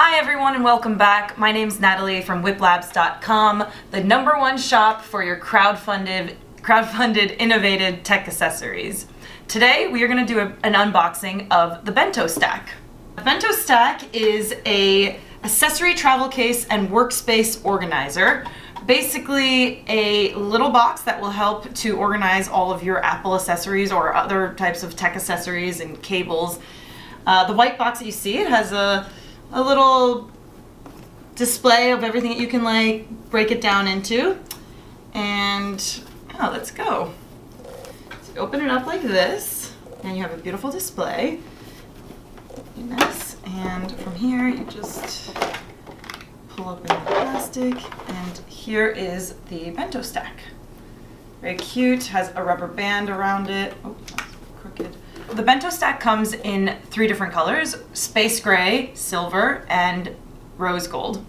Hi everyone and welcome back. My name's Natalie from Wiplabs.com, the #1 shop for your crowdfunded innovative tech accessories. Today we are going to do an unboxing of the BentoStack. The BentoStack is a accessory travel case and workspace organizer. Basically a little box that will help to organize all of your Apple accessories or other types of tech accessories and cables. The white box that you see, it has a little display of everything that you can like break it down into. And let's go. So you open it up like this and you have a beautiful display. Nice. And from here you just pull open the plastic and here is the BentoStack. Very cute, has a rubber band around it. Oh, that's crooked. The BentoStack comes in 3 different colors: space gray, silver, and rose gold.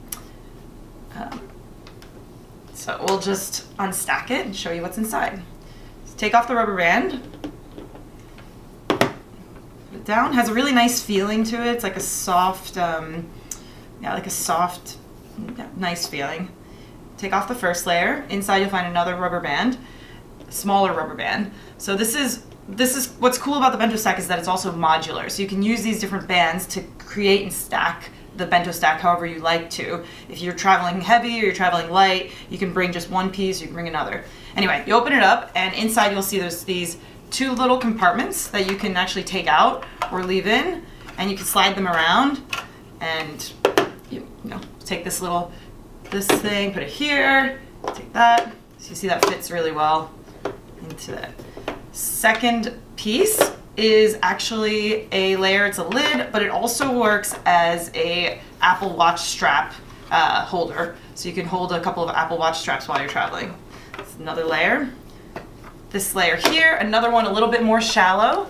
So we'll just unstack it and show you what's inside. So take off the rubber band, put it down. Has a really nice feeling to it. It's like a soft, nice feeling. Take off the first layer. Inside you'll find another rubber band, a smaller rubber band. So this is what's cool about the BentoStack is that it's also modular. So you can use these different bands to create and stack the BentoStack however you like to. If you're traveling heavy or you're traveling light, you can bring just one piece, you can bring another. Anyway, you open it up and inside you'll see there's these 2 little compartments that you can actually take out or leave in, and you can slide them around and take this thing, put it here, take that. So you see that fits really well into that. Second piece is actually a layer. It's a lid, but it also works as a Apple Watch strap holder. So you can hold a couple of Apple Watch straps while you're traveling. It's another layer. This layer here, another one a little bit more shallow.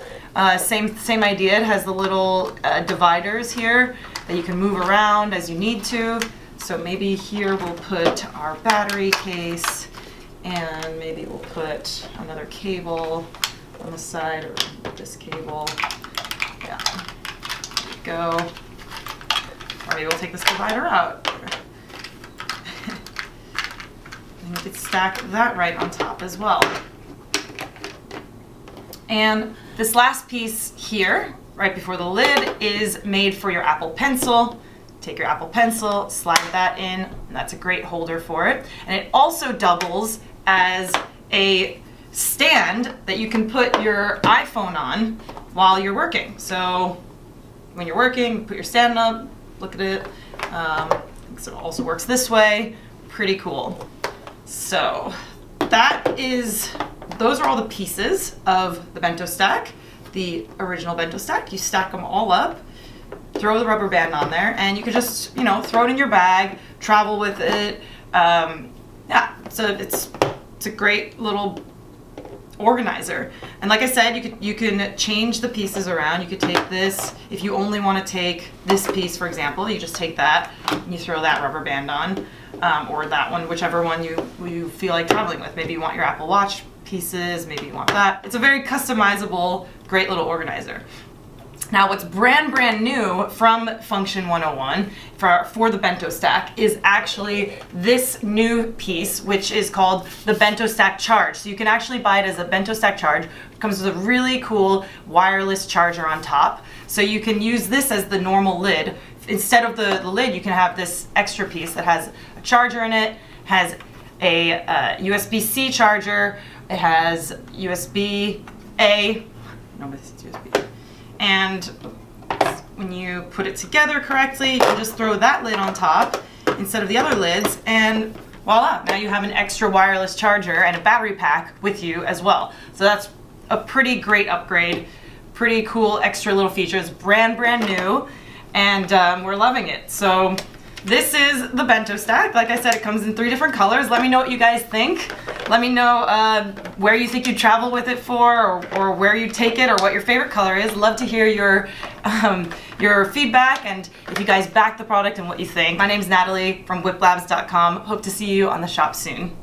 Same idea. It has the little dividers here that you can move around as you need to. So maybe here we'll put our battery case, and maybe we'll put another cable on the side, or this cable. Yeah, there we go. Or maybe we'll take this divider out. And you could stack that right on top as well. And this last piece here, right before the lid, is made for your Apple Pencil. Take your Apple Pencil, slide that in, and that's a great holder for it. And it also doubles as a stand that you can put your iPhone on while you're working. So when you're working, put your stand up, look at it. So it also works this way. Pretty cool. So those are all the pieces of the BentoStack, the original BentoStack. You stack them all up, throw the rubber band on there, and you can just, throw it in your bag, travel with it. So it's a great little organizer. And like I said, you can change the pieces around. You could take this, if you only want to take this piece, for example, you just take that and you throw that rubber band on, or that one, whichever one you feel like traveling with. Maybe you want your Apple Watch pieces, maybe you want that. It's a very customizable, great little organizer. Now what's brand new from Function 101 for the BentoStack is actually this new piece, which is called the BentoStack Charge. So you can actually buy it as a BentoStack Charge. It comes with a really cool wireless charger on top. So you can use this as the normal lid. Instead of the lid, you can have this extra piece that has a charger in it, has a USB-C charger, it has USB-A, no, it's USB. And when you put it together correctly, you can just throw that lid on top instead of the other lids, and voila, now you have an extra wireless charger and a battery pack with you as well. So that's a pretty great upgrade, pretty cool extra little features, brand new, and we're loving it. So this is the BentoStack. Like I said, it comes in 3 different colors. Let me know what you guys think. Let me know where you think you'd travel with it for, or where you take it, or what your favorite color is. Love to hear your feedback, and if you guys back the product and what you think. My name's Natalie from Wiplabs.com. Hope to see you on the shop soon.